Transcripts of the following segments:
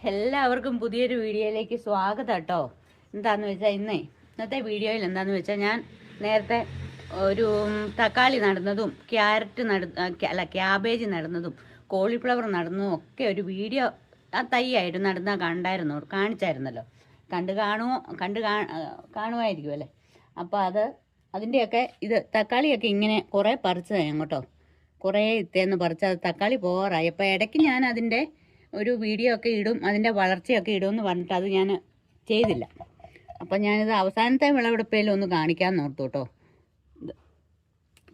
എല്ലാവർക്കും പുതിയൊരു വീഡിയോയിലേക്ക് സ്വാഗതം കേട്ടോ. എന്താന്ന് വെച്ചാൽ ഇന്നത്തെ വീഡിയോയിൽ എന്താന്ന് വെച്ചാൽ ഞാൻ നേരത്തെ ഒരു തക്കാളി നടുന്നതും ക്യാബേജ് നടുന്നതും കോളിഫ്ലവർ നടുന്നതും ഒക്കെ ഒരു വീഡിയോ ആ തൈയായിട്ട് നടുന്ന കാണിച്ചായിരുന്നല്ലോ. കാണുമായിരിക്കും അല്ലേ. അപ്പോൾ അതിൻ്റെയൊക്കെ തക്കാളിയൊക്കെ ഇങ്ങനെ കുറേ പറിച്ചതാണ് അങ്ങോട്ടോ. കുറേ ഇത്തേന്ന് പറിച്ചത് തക്കാളി പോകാറായി. അപ്പോൾ ഇടയ്ക്ക് ഞാൻ അതിൻ്റെ ഒരു വീഡിയോ ഒക്കെ ഇടും, അതിൻ്റെ വളർച്ചയൊക്കെ ഇടുമെന്ന് പറഞ്ഞിട്ട് അത് ഞാൻ ചെയ്തില്ല. അപ്പം ഞാനിത് അവസാനത്തെ വിളവെടുപ്പിലും ഒന്ന് കാണിക്കാമെന്ന് ഓർത്തു കേട്ടോ.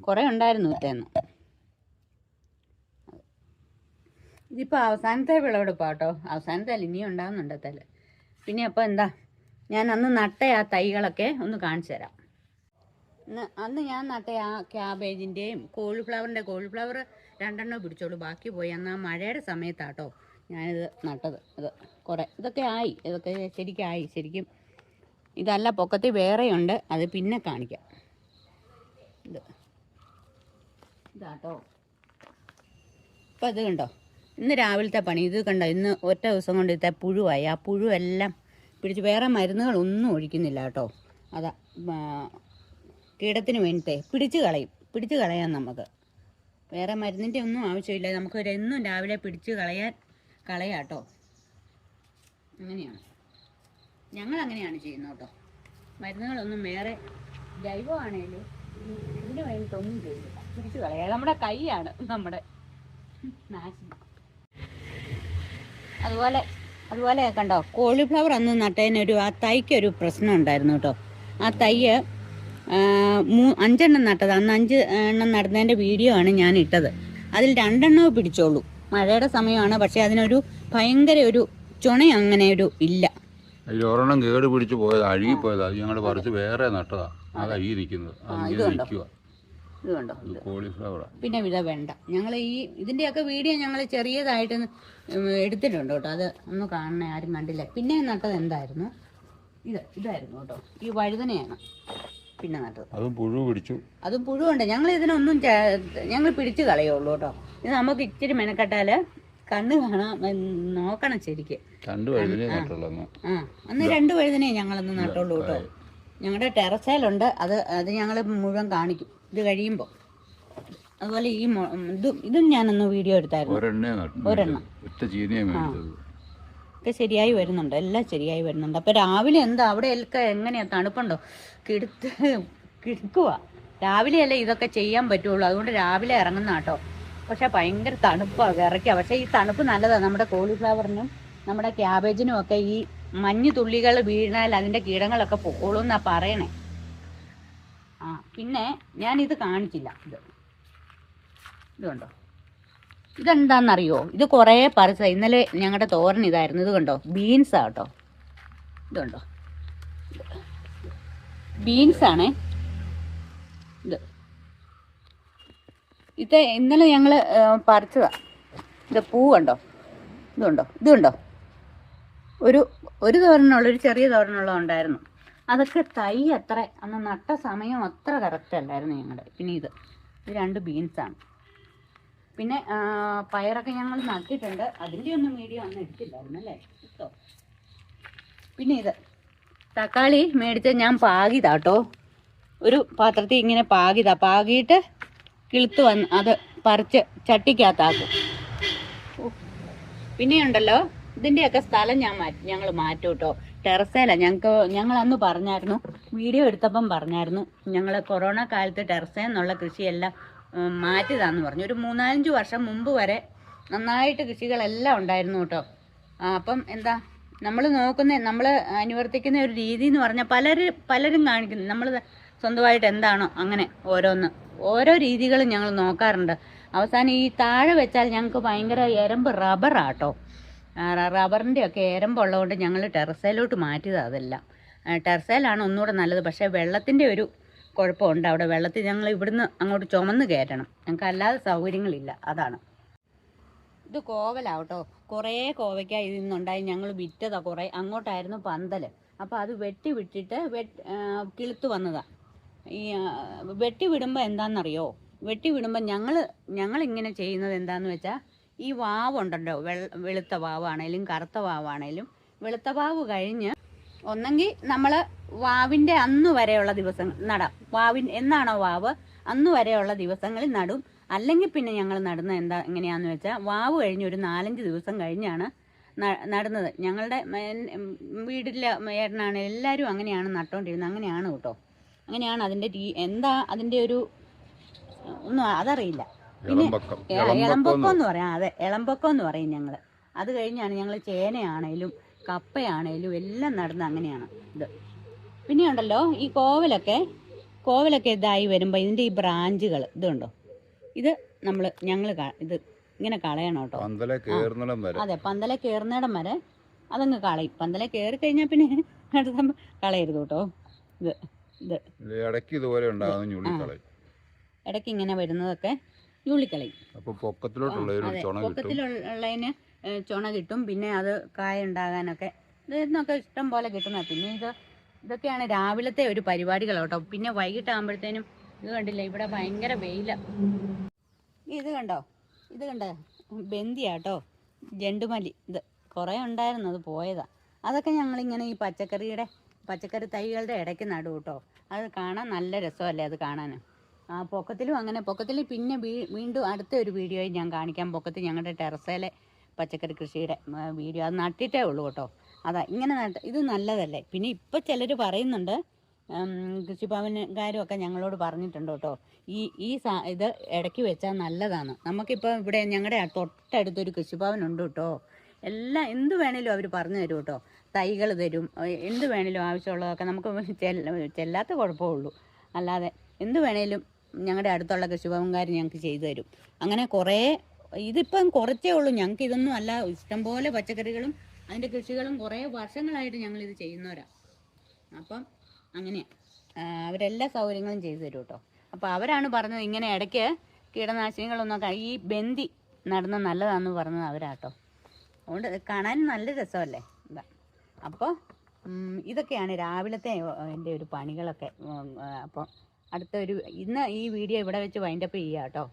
കുറേ ഉണ്ടായിരുന്നു ഇത്തേന്ന്. ഇതിപ്പോൾ അവസാനത്തെ വിളവെടുപ്പാണ് കേട്ടോ. അവസാനത്തെ അല്ല, ഇനിയും ഉണ്ടാകുന്നുണ്ട് തല. പിന്നെ അപ്പോൾ എന്താ, ഞാൻ അന്ന് നട്ട ആ തൈകളൊക്കെ ഒന്ന് കാണിച്ചു തരാം. അന്ന് ഞാൻ നട്ട ആ ക്യാബേജിൻ്റെയും കോളിഫ്ലവർ 2 പിടിച്ചോളൂ, ബാക്കി പോയി. അന്ന് ആ മഴയുടെ സമയത്താട്ടോ ഞാനിത് നട്ടത്. ഇതൊക്കെ ശരിക്കും ഇതല്ല, പൊക്കത്തിൽ വേറെയുണ്ട്, അത് പിന്നെ കാണിക്കാം. ഇതാട്ടോ. ഇപ്പം ഇത് കണ്ടോ, ഇന്ന് രാവിലത്തെ പണി ഇത് കണ്ടോ. ഇന്ന് ഒറ്റ ദിവസം കൊണ്ട് ഇത്തെ പുഴുവായി. ആ പുഴുവെല്ലാം പിടിച്ച്, വേറെ മരുന്നുകളൊന്നും ഒഴിക്കുന്നില്ല കേട്ടോ. അതാ കീടത്തിന് വേണ്ടിയിട്ടേ പിടിച്ച് കളയാം നമുക്ക്. വേറെ മരുന്നിൻ്റെ ഒന്നും ആവശ്യമില്ല. നമുക്ക് എന്നും രാവിലെ പിടിച്ച് കളയാട്ടോ. അങ്ങനെയാണ് ഞങ്ങളങ്ങനെയാണ് ചെയ്യുന്നത് കേട്ടോ. മരുന്നുകളൊന്നും വേറെ ജൈവമാണേലും ഇതിന് വേണ്ടിയിട്ടൊന്നും ചെയ്യില്ല. പിടിച്ച് കളയാം. നമ്മുടെ കൈയാണ് നമ്മുടെ നാശം. അതുപോലെ കണ്ടോ, കോളിഫ്ലവർ അന്ന് നട്ടതിനൊരു ആ തൈക്കൊരു പ്രശ്നം ഉണ്ടായിരുന്നു കേട്ടോ. ആ തൈ 5 എണ്ണം നട്ടത്. അന്ന് 5 എണ്ണം നടുന്നതിൻ്റെ വീഡിയോ ആണ് ഞാൻ ഇട്ടത്. അതിൽ 2 എണ്ണമേ പിടിച്ചോളൂ. മഴയുടെ സമയമാണ്, പക്ഷെ അതിനൊരു ഭയങ്കര ഒരു ചുണ അങ്ങനെ ഒരു ഇല്ല. ഒരെണ്ണം കേട് പിടിച്ച് പോയത്, അഴുകി പോയത്. അത് ഞങ്ങൾ പറിച്ച് വേറെ നട്ടതാ. അതാ ഈ നിൽക്കുന്നത്. ഇത് കണ്ടോ, കോളിഫ്ലവറാ. പിന്നെ വെണ്ട. ഞങ്ങൾ ഇതിൻ്റെയൊക്കെ വീഡിയോ ഞങ്ങൾ ചെറിയതായിട്ട് എടുത്തിട്ടുണ്ട് കേട്ടോ. അത് ഒന്ന് കാണണേ, ആരും കണ്ടില്ല. പിന്നെ നട്ടത് എന്തായിരുന്നു, ഇതായിരുന്നു കേട്ടോ. ഈ വഴുതനയാണ് പിന്നെ നട്ടത്. അതും പുഴുവുണ്ട്. ഞങ്ങൾ ഇതിനൊന്നും ഞങ്ങൾ പിടിച്ച് കളയുള്ളൂ കേട്ടോ. ഇത് നമുക്ക് ഇച്ചിരി മെനക്കെട്ടാൽ കണ്ണ് കാണാൻ നോക്കണം ശരിക്ക്. അന്ന് 2 വഴുതനയെ ഞങ്ങളൊന്ന് നട്ടുള്ളൂ കേട്ടോ. ഞങ്ങളുടെ ടെറസയിലുണ്ട്. അത് ഞങ്ങൾ മുഴുവൻ കാണിക്കും ഇത് കഴിയുമ്പോൾ. അതുപോലെ ഇതും ഞാനൊന്ന് വീഡിയോ എടുത്തായിരുന്നു. ഒരെണ്ണം ഒക്കെ ശരിയായി വരുന്നുണ്ട്, എല്ലാം ശരിയായി വരുന്നുണ്ട്. അപ്പോൾ രാവിലെ എന്താ അവിടെയൊക്കെ എങ്ങനെയാണ്, തണുപ്പുണ്ടോ? കിടക്കുക. രാവിലെയല്ലേ ഇതൊക്കെ ചെയ്യാൻ പറ്റുള്ളൂ. അതുകൊണ്ട് രാവിലെ ഇറങ്ങുന്ന കേട്ടോ. പക്ഷെ ഭയങ്കര തണുപ്പാണ്, വിറയ്ക്കുക. പക്ഷേ ഈ തണുപ്പ് നല്ലതാണ് നമ്മുടെ കോളിഫ്ലവറിനും നമ്മുടെ ക്യാബേജിനും ഒക്കെ. ഈ മഞ്ഞ് തുള്ളികൾ വീണാൽ അതിൻ്റെ കീടങ്ങളൊക്കെ പൊക്കോളൂ എന്നാ പറയണേ. പിന്നെ ഞാനിത് കാണിച്ചില്ല. ഇത് കണ്ടോ, ഇതെന്താണെന്നറിയോ? ഇത് കുറേ പറിച്ച ഇന്നലെ ഞങ്ങളുടെ തോരൻ ഇതായിരുന്നു. ഇത് കണ്ടോ, ബീൻസാ കേട്ടോ. ഇത് കണ്ടോ, ബീൻസാണേ. ഇത് ഇന്നലെ ഞങ്ങൾ പറിച്ചതാ. ഇത് പൂ കണ്ടോ, ഇത് കണ്ടോ. ഒരു തോരനുള്ളൊരു ചെറിയ തോരനുള്ള ഉണ്ടായിരുന്നു. അതൊക്കെ തൈ അത്ര അന്ന് നട്ട സമയം അത്ര കറക്റ്റ് അല്ലായിരുന്നു ഞങ്ങളുടെ. പിന്നെ ഇത് 2 ബീൻസാണ്. പിന്നെ പയറൊക്കെ ഞങ്ങൾ നട്ടിട്ടുണ്ട്. അതിൻ്റെ ഒന്നും വീഡിയോ അന്ന് എടുത്തില്ലായിരുന്നു അല്ലേ കേട്ടോ. പിന്നെ ഇത് തക്കാളി മേടിച്ച് ഞാൻ പാകിതാട്ടോ. ഒരു പാത്രത്തിൽ ഇങ്ങനെ പാകിയിട്ട് കിളുത്ത് വന്ന് അത് പറിച്ച് ചട്ടിക്കകത്താക്കും. പിന്നെയുണ്ടല്ലോ, ഇതിൻ്റെയൊക്കെ സ്ഥലം ഞങ്ങൾ മാറ്റും കേട്ടോ. ടെറസേല ഞങ്ങൾ അന്ന് പറഞ്ഞായിരുന്നു, വീഡിയോ എടുത്തപ്പം പറഞ്ഞായിരുന്നു, ഞങ്ങൾ കൊറോണ കാലത്ത് ടെറസേന്നുള്ള കൃഷിയെല്ലാം മാറ്റിയതാന്ന് പറഞ്ഞു. ഒരു 3-5 വർഷം മുമ്പ് വരെ നന്നായിട്ട് കൃഷികളെല്ലാം ഉണ്ടായിരുന്നു കേട്ടോ. അപ്പം എന്താ നമ്മൾ അനുവർത്തിക്കുന്ന ഒരു രീതി എന്ന് പറഞ്ഞാൽ പലരും കാണിക്കുന്നു. നമ്മൾ സ്വന്തമായിട്ട് എന്താണോ അങ്ങനെ ഓരോ രീതികളും ഞങ്ങൾ നോക്കാറുണ്ട്. അവസാനം ഈ താഴെ വെച്ചാൽ ഞങ്ങൾക്ക് ഭയങ്കര റബ്ബറാട്ടോ. റബ്ബറിൻ്റെ ഒക്കെ എരമ്പുള്ളതുകൊണ്ട് ഞങ്ങൾ ടെറസയിലോട്ട് മാറ്റിയതാണ്. അതെല്ലാം ടെറസയിലാണ് ഒന്നുകൂടെ നല്ലത്. പക്ഷേ വെള്ളത്തിൻ്റെ ഒരു കുഴപ്പമുണ്ട് അവിടെ. വെള്ളത്തിൽ ഞങ്ങൾ ഇവിടുന്ന് അങ്ങോട്ട് ചുമന്ന് കയറ്റണം. ഞങ്ങൾക്ക് അല്ലാതെ സൗകര്യങ്ങളില്ല, അതാണ്. ഇത് കോവലാവട്ടോ. കുറേ കോവയ്ക്ക ഇതിൽ നിന്നുണ്ടായി. ഞങ്ങൾ വിറ്റതാ കുറേ. അങ്ങോട്ടായിരുന്നു പന്തൽ. അപ്പോൾ അത് വിട്ടിട്ട് കിളുത്ത് വന്നതാണ്. ഈ വെട്ടി വിടുമ്പോൾ എന്താണെന്നറിയോ, ഞങ്ങളിങ്ങനെ ചെയ്യുന്നത് എന്താണെന്ന് വെച്ചാൽ, ഈ വാവുണ്ടല്ലോ, വെളുത്ത വാവാണേലും കറുത്ത വാവാണേലും, വെളുത്ത വാവ് കഴിഞ്ഞ് ഒന്നെങ്കിൽ നമ്മൾ വാവിൻ്റെ അന്ന് വരെയുള്ള ദിവസം നടാം. എന്നാണോ വാവ് അന്ന് വരെയുള്ള ദിവസങ്ങളിൽ നടും. അല്ലെങ്കിൽ പിന്നെ ഞങ്ങൾ നടുന്ന എങ്ങനെയാണെന്ന് വെച്ചാൽ വാവ് കഴിഞ്ഞ് ഒരു 4-5 ദിവസം കഴിഞ്ഞാണ് നടുന്നത്. ഞങ്ങളുടെ വീട്ടിലെ ഏട്ടനാണ് എല്ലാവരും അങ്ങനെയാണ് നട്ടുകൊണ്ടിരുന്നത്. അങ്ങനെയാണ് കേട്ടോ, അങ്ങനെയാണ് അതിൻ്റെ എന്താ അതിൻ്റെ ഒരു ഒന്നും അതറിയില്ല. പിന്നെ ഇളമ്പൊക്കം എന്ന് പറയാം. അതെ, ഇളമ്പൊക്കം എന്ന് പറയും ഞങ്ങൾ. അത് കഴിഞ്ഞാണ് ഞങ്ങൾ ചേനയാണേലും കപ്പയാണേലും എല്ലാം നടുന്നത്. അങ്ങനെയാണ് ഇത്. പിന്നെ ഉണ്ടല്ലോ ഈ കോവലൊക്കെ ഇതായി വരുമ്പോൾ ഇതിൻ്റെ ഈ ബ്രാഞ്ചുകൾ ഇതുണ്ടോ, ഇത് ഞങ്ങൾ ഇത് ഇങ്ങനെ കളയണം കേട്ടോ. അതെ, പന്തല കയറുന്നിടം വരെ അതങ്ങ് കളയും. പന്തല കയറി കഴിഞ്ഞാൽ പിന്നെ കളയരുത് കേട്ടോ. ഇടയ്ക്ക് ഇങ്ങനെ വരുന്നതൊക്കെ ഞുള്ളിക്കളയും. പൊക്കത്തിലുള്ളതിന് ചുണ കിട്ടും. പിന്നെ അത് കായ ഉണ്ടാകാനൊക്കെ ഇതിന്നൊക്കെ ഇഷ്ടം പോലെ കിട്ടുന്നത്. പിന്നെ ഇതൊക്കെയാണ് രാവിലത്തെ ഒരു പരിപാടികൾ കേട്ടോ. പിന്നെ വൈകിട്ടാകുമ്പോഴത്തേനും ഇത് കണ്ടില്ല, ഇവിടെ ഭയങ്കര വെയില. ഇത് കണ്ടോ ബന്ദിയാട്ടോ, ജണ്ടുമല്ലി. ഇത് കുറേ ഉണ്ടായിരുന്നു, അത് പോയതാ. അതൊക്കെ ഞങ്ങളിങ്ങനെ ഈ പച്ചക്കറി തൈകളുടെ ഇടയ്ക്ക് നടും കേട്ടോ. അത് കാണാൻ നല്ല രസമല്ലേ അത് കാണാൻ. പൊക്കത്തിൽ പിന്നെ വീണ്ടും അടുത്ത ഒരു വീഡിയോയിൽ ഞാൻ കാണിക്കാം. പൊക്കത്തിൽ ഞങ്ങളുടെ ടെറസയിലെ പച്ചക്കറി കൃഷിയുടെ വീഡിയോ. അത് നട്ടിട്ടേ ഉള്ളൂ കേട്ടോ. അതാ ഇങ്ങനെ ഇത് നല്ലതല്ലേ. പിന്നെ ഇപ്പം ചിലർ പറയുന്നുണ്ട്, കൃഷിഭവൻകാരും ഒക്കെ ഞങ്ങളോട് പറഞ്ഞിട്ടുണ്ട് കേട്ടോ, ഇത് ഇടയ്ക്ക് വെച്ചാൽ നല്ലതാണ്. നമുക്കിപ്പോൾ ഇവിടെ ഞങ്ങളുടെ തൊട്ടടുത്തൊരു കൃഷിഭവനുണ്ട് കേട്ടോ. എന്ത് വേണേലും അവർ പറഞ്ഞു തരും കേട്ടോ. തൈകൾ തരും, എന്ത് വേണേലും ആവശ്യമുള്ളതൊക്കെ. നമുക്ക് ചെല്ലാത്ത കുഴപ്പമുള്ളൂ, അല്ലാതെ എന്ത് വേണേലും ഞങ്ങളുടെ അടുത്തുള്ള കൃഷിഭവൻകാർ ഞങ്ങൾക്ക് ചെയ്തു തരും. അങ്ങനെ കുറേ, ഇതിപ്പം കുറച്ചേ ഉള്ളൂ. ഞങ്ങൾക്ക് ഇതൊന്നും അല്ല, ഇഷ്ടംപോലെ പച്ചക്കറികളും അതിൻ്റെ കൃഷികളും കുറേ വർഷങ്ങളായിട്ട് ഞങ്ങളിത് ചെയ്യുന്നവരാണ്. അപ്പം അങ്ങനെയാണ് അവരെല്ലാ സൗകര്യങ്ങളും ചെയ്തു തരും കേട്ടോ. അപ്പോൾ അവരാണ് പറഞ്ഞത് ഇങ്ങനെ ഇടയ്ക്ക് കീടനാശിനികളൊന്നും ഈ ബന്ദി നടുന്ന നല്ലതാണെന്ന് പറഞ്ഞത് അവരാട്ടോ. അതുകൊണ്ട് കാണാൻ നല്ല രസമല്ലേ. അപ്പോൾ ഇതൊക്കെയാണ് രാവിലത്തെ എൻ്റെ ഒരു പണികളൊക്കെ. അപ്പോൾ ഇന്ന് ഈ വീഡിയോ ഇവിടെ വെച്ച് വൈൻഡപ്പ് ചെയ്യാം കേട്ടോ.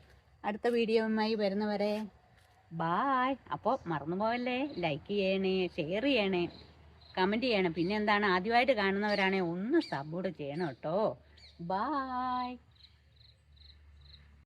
അടുത്ത വീഡിയോയുമായി വരുന്നവരെ ബായ്. അപ്പോൾ മറന്നു പോവല്ലേ, ലൈക്ക് ചെയ്യണേ, ഷെയർ ചെയ്യണേ, കമൻറ്റ് ചെയ്യണം. പിന്നെ എന്താണ്, ആദ്യമായിട്ട് കാണുന്നവരാണെങ്കിൽ ഒന്ന് സപ്പോർട്ട് ചെയ്യണം കേട്ടോ. ബായ്.